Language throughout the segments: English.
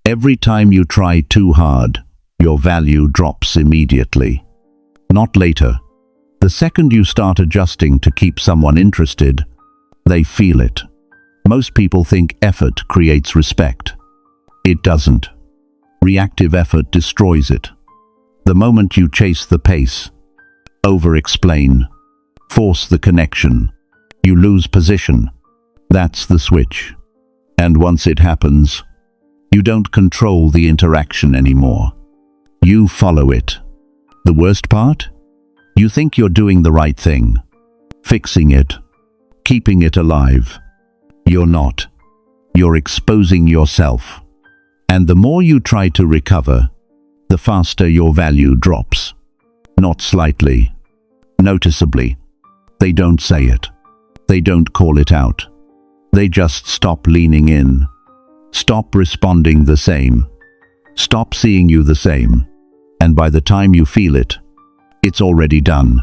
Every time you try too hard, your value drops immediately. Not later. The second you start adjusting to keep someone interested, they feel it. Most people think effort creates respect. It doesn't. Reactive effort destroys it. The moment you chase the pace, over-explain, force the connection, you lose position. That's the switch. And once it happens, you don't control the interaction anymore. You follow it. The worst part? You think you're doing the right thing, fixing it, keeping it alive. You're not. You're exposing yourself. And the more you try to recover, the faster your value drops. Not slightly, noticeably. They don't say it. They don't call it out. They just stop leaning in. Stop responding the same. Stop seeing you the same. And by the time you feel it, it's already done.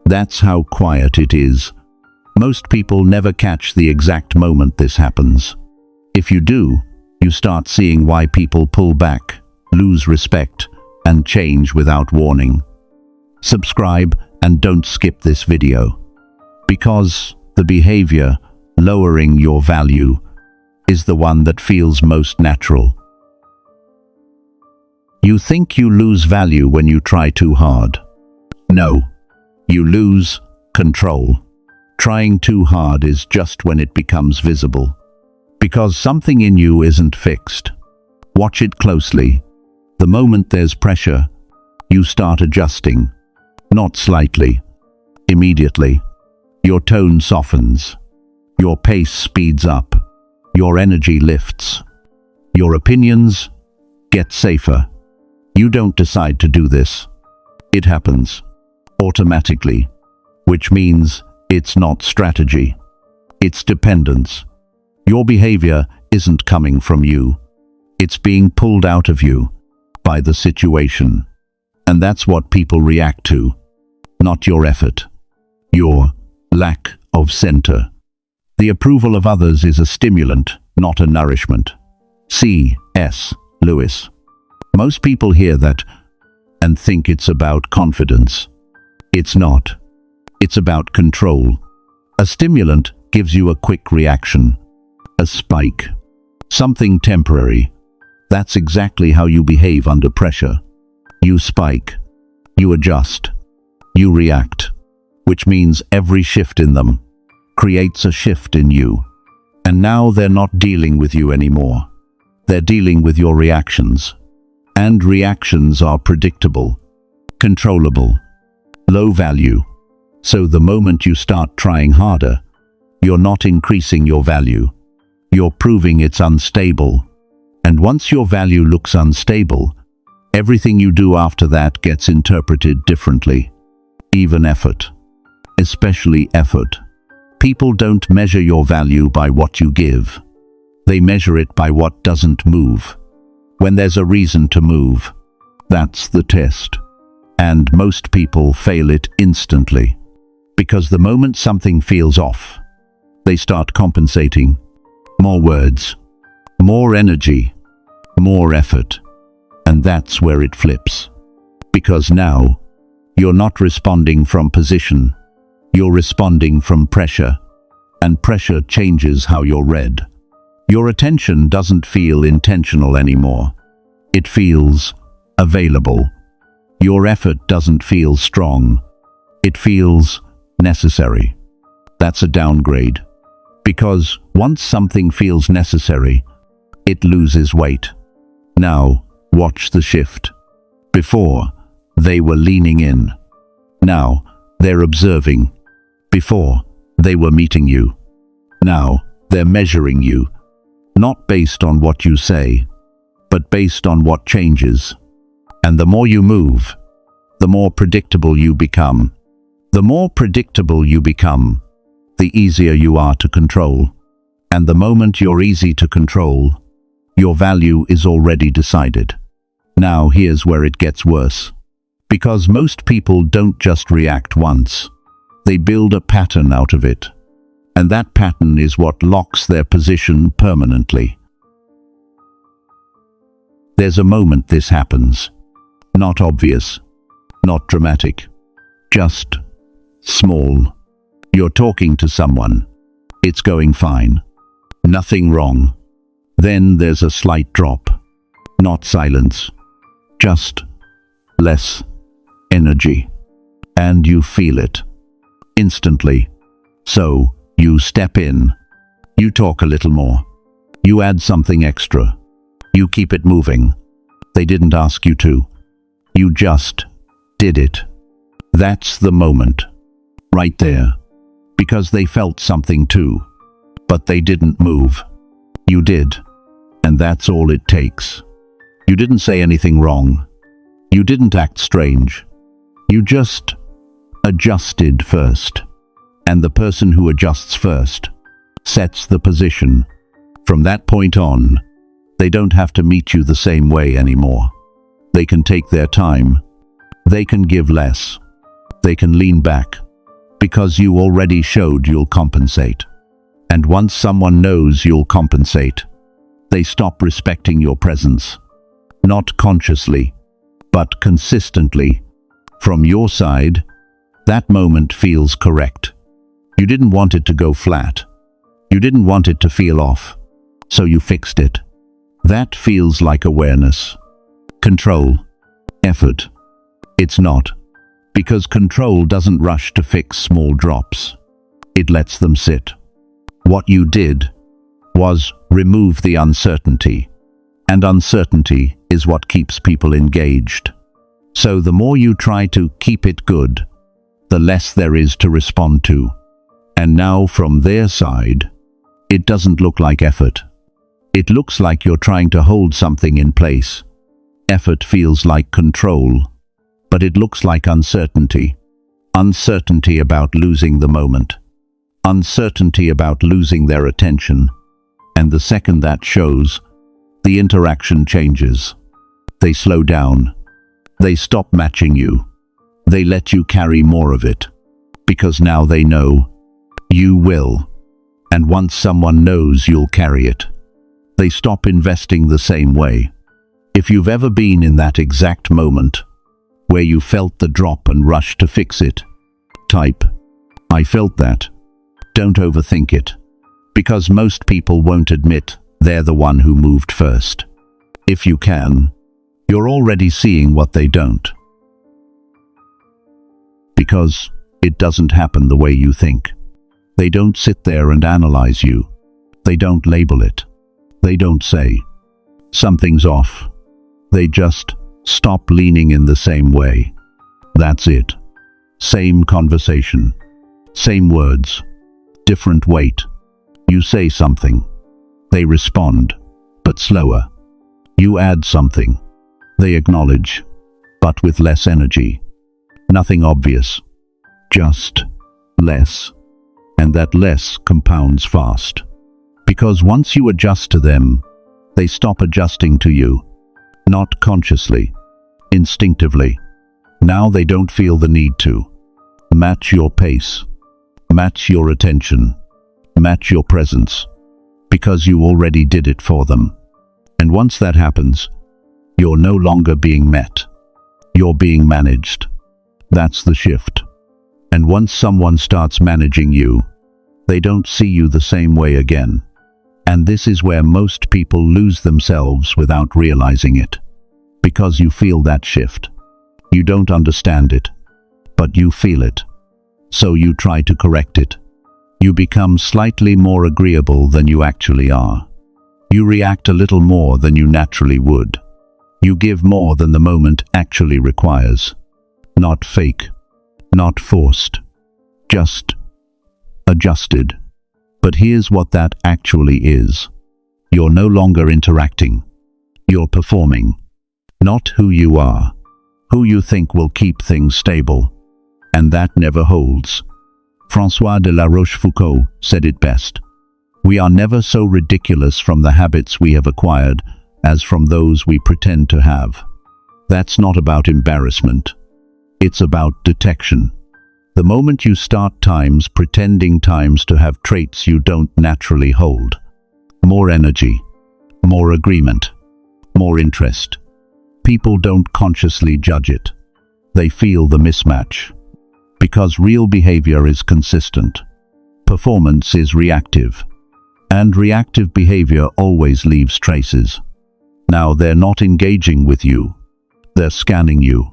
That's how quiet it is. Most people never catch the exact moment this happens. If you do, you start seeing why people pull back, lose respect, and change without warning. Subscribe and don't skip this video. Because the behavior lowering your value is the one that feels most natural. You think you lose value when you try too hard. No, you lose control. Trying too hard is just when it becomes visible. Because something in you isn't fixed. Watch it closely. The moment there's pressure, you start adjusting. Not slightly. Immediately. Your tone softens. Your pace speeds up. Your energy lifts. Your opinions get safer. You don't decide to do this. It happens. Automatically. Which means it's not strategy. It's dependence. Your behavior isn't coming from you. It's being pulled out of you by the situation. And that's what people react to. Not your effort. Your lack of center. The approval of others is a stimulant, not a nourishment. C.S. Lewis. Most people hear that and think it's about confidence. It's not. It's about control. A stimulant gives you a quick reaction. A spike. Something temporary. That's exactly how you behave under pressure. You spike. You adjust. You react. Which means every shift in them creates a shift in you. And now they're not dealing with you anymore. They're dealing with your reactions. And reactions are predictable, controllable, low value. So the moment you start trying harder, you're not increasing your value. You're proving it's unstable. And once your value looks unstable, everything you do after that gets interpreted differently. Even effort. Especially effort. People don't measure your value by what you give. They measure it by what doesn't move. When there's a reason to move, that's the test. And most people fail it instantly. Because the moment something feels off, they start compensating. More words, more energy, more effort. And that's where it flips. Because now, you're not responding from position. You're responding from pressure. And pressure changes how you're read. Your attention doesn't feel intentional anymore. It feels available. Your effort doesn't feel strong. It feels necessary. That's a downgrade. Because once something feels necessary, it loses weight. Now, watch the shift. Before, they were leaning in. Now, they're observing. Before, they were meeting you. Now, they're measuring you. Not based on what you say, but based on what changes. And the more you move, the more predictable you become. The more predictable you become, the easier you are to control. And the moment you're easy to control, your value is already decided. Now here's where it gets worse. Because most people don't just react once. They build a pattern out of it. And that pattern is what locks their position permanently. There's a moment this happens. Not obvious, not dramatic, just small. You're talking to someone. It's going fine. Nothing wrong. Then there's a slight drop. Not silence. Just less energy. And you feel it. Instantly. So, you step in. You talk a little more. You add something extra. You keep it moving. They didn't ask you to. You just did it. That's the moment. Right there. Because they felt something too. But they didn't move. You did. And that's all it takes. You didn't say anything wrong. You didn't act strange. You just adjusted first. And the person who adjusts first sets the position. From that point on, they don't have to meet you the same way anymore. They can take their time. They can give less. They can lean back. Because you already showed you'll compensate. And once someone knows you'll compensate, they stop respecting your presence. Not consciously, but consistently. From your side, that moment feels correct. You didn't want it to go flat. You didn't want it to feel off. So you fixed it. That feels like awareness. Control. Effort. It's not. Because control doesn't rush to fix small drops. It lets them sit. What you did was remove the uncertainty. And uncertainty is what keeps people engaged. So the more you try to keep it good, the less there is to respond to. And now from their side, it doesn't look like effort. It looks like you're trying to hold something in place. Effort feels like control, but it looks like uncertainty. Uncertainty about losing the moment. Uncertainty about losing their attention. And the second that shows, the interaction changes. They slow down. They stop matching you. They let you carry more of it. Because now they know you will. And once someone knows you'll carry it, they stop investing the same way. If you've ever been in that exact moment, where you felt the drop and rushed to fix it, type, "I felt that." Don't overthink it. Because most people won't admit they're the one who moved first. If you can, you're already seeing what they don't. Because it doesn't happen the way you think. They don't sit there and analyze you. They don't label it. They don't say, "Something's off." They just stop leaning in the same way. That's it. Same conversation. Same words. Different weight. You say something. They respond, but slower. You add something. They acknowledge, but with less energy. Nothing obvious. Just less. And that less compounds fast. Because once you adjust to them, they stop adjusting to you. Not consciously. Instinctively. Now they don't feel the need to. Match your pace. Match your attention. Match your presence. Because you already did it for them. And once that happens, you're no longer being met. You're being managed. That's the shift. And once someone starts managing you, they don't see you the same way again. And this is where most people lose themselves without realizing it. Because you feel that shift. You don't understand it, but you feel it. So you try to correct it. You become slightly more agreeable than you actually are. You react a little more than you naturally would. You give more than the moment actually requires. Not fake. Not forced. Just adjusted. But here's what that actually is. You're no longer interacting. You're performing. Not who you are. Who you think will keep things stable. And that never holds. François de la Rochefoucauld said it best. We are never so ridiculous from the habits we have acquired as from those we pretend to have. That's not about embarrassment. It's about detection. The moment you start pretending to have traits you don't naturally hold. More energy. More agreement. more interest. People don't consciously judge it. They feel the mismatch. Because real behavior is consistent. Performance is reactive. And reactive behavior always leaves traces. Now they're not engaging with you. They're scanning you,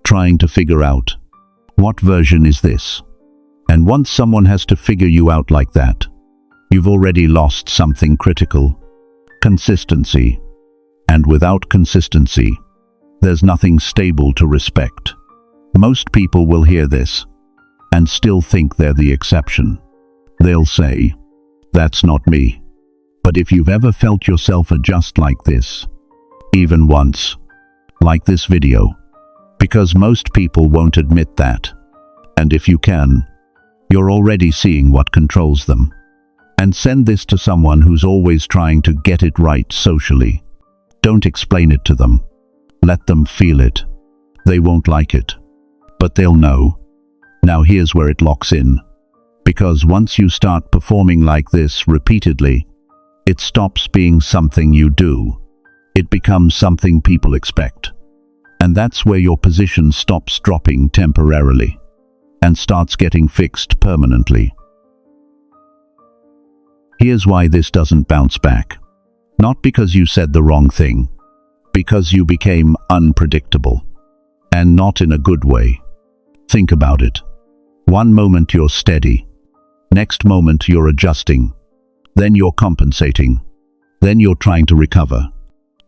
trying to figure out, what version is this? And once someone has to figure you out like that, you've already lost something critical. Consistency. And without consistency, there's nothing stable to respect. Most people will hear this and still think they're the exception. They'll say, "That's not me." But if you've ever felt yourself adjust like this, even once, like this video, because most people won't admit that. And if you can, you're already seeing what controls them. And send this to someone who's always trying to get it right socially. Don't explain it to them. Let them feel it. They won't like it, but they'll know. Now here's where it locks in. Because once you start performing like this repeatedly, it stops being something you do. It becomes something people expect. And that's where your position stops dropping temporarily and starts getting fixed permanently. Here's why this doesn't bounce back. Not because you said the wrong thing, because you became unpredictable. And not in a good way. Think about it. One moment you're steady. Next moment you're adjusting. Then you're compensating. Then you're trying to recover.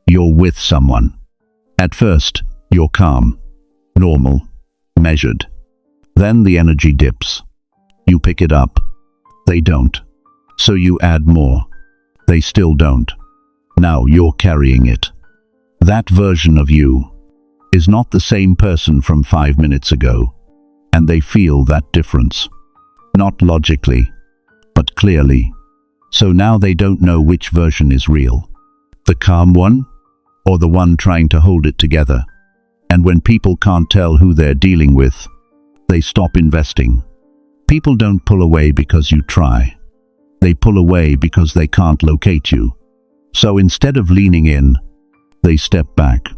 You're with someone. At first, you're calm, normal, measured. Then the energy dips. You pick it up. They don't. So you add more. They still don't. Now you're carrying it. That version of you is not the same person from 5 minutes ago. And they feel that difference. Not logically, but clearly. So now they don't know which version is real. The calm one, or the one trying to hold it together. And when people can't tell who they're dealing with, they stop investing. People don't pull away because you try. They pull away because they can't locate you. So instead of leaning in, they step back.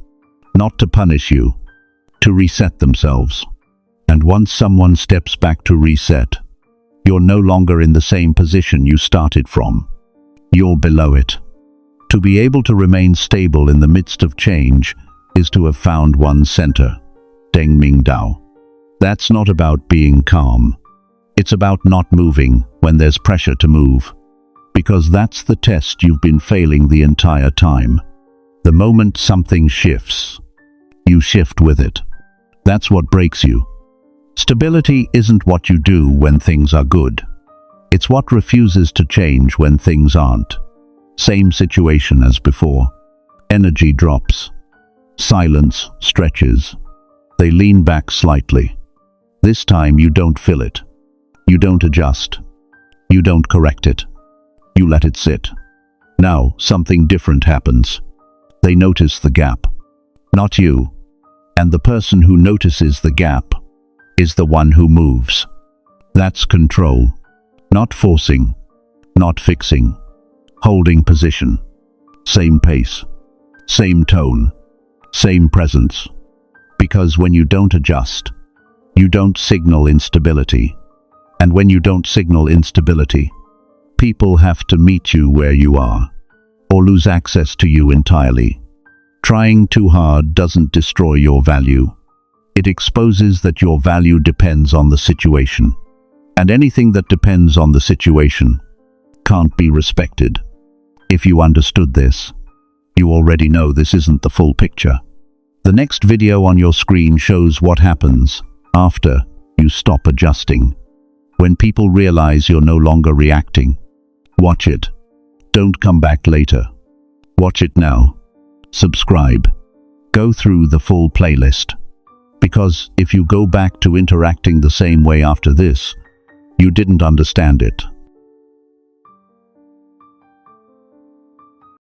Not to punish you, to reset themselves. And once someone steps back to reset, you're no longer in the same position you started from. You're below it. To be able to remain stable in the midst of change is to have found one's center, Deng Ming Dao. That's not about being calm. It's about not moving when there's pressure to move. Because that's the test you've been failing the entire time. The moment something shifts, you shift with it. That's what breaks you. Stability isn't what you do when things are good. It's what refuses to change when things aren't. Same situation as before. Energy drops. Silence stretches. They lean back slightly. This time you don't fill it. You don't adjust. You don't correct it. You let it sit. Now something different happens. They notice the gap. Not you. And the person who notices the gap is the one who moves. That's control. Not forcing. Not fixing. Holding position. Same pace. Same tone. Same presence. Because when you don't adjust, you don't signal instability. And when you don't signal instability, people have to meet you where you are, or lose access to you entirely. Trying too hard doesn't destroy your value. It exposes that your value depends on the situation. And anything that depends on the situation can't be respected. If you understood this, you already know this isn't the full picture. The next video on your screen shows what happens after you stop adjusting. When people realize you're no longer reacting. Watch it. Don't come back later. Watch it now. Subscribe. Go through the full playlist. Because if you go back to interacting the same way after this, you didn't understand it.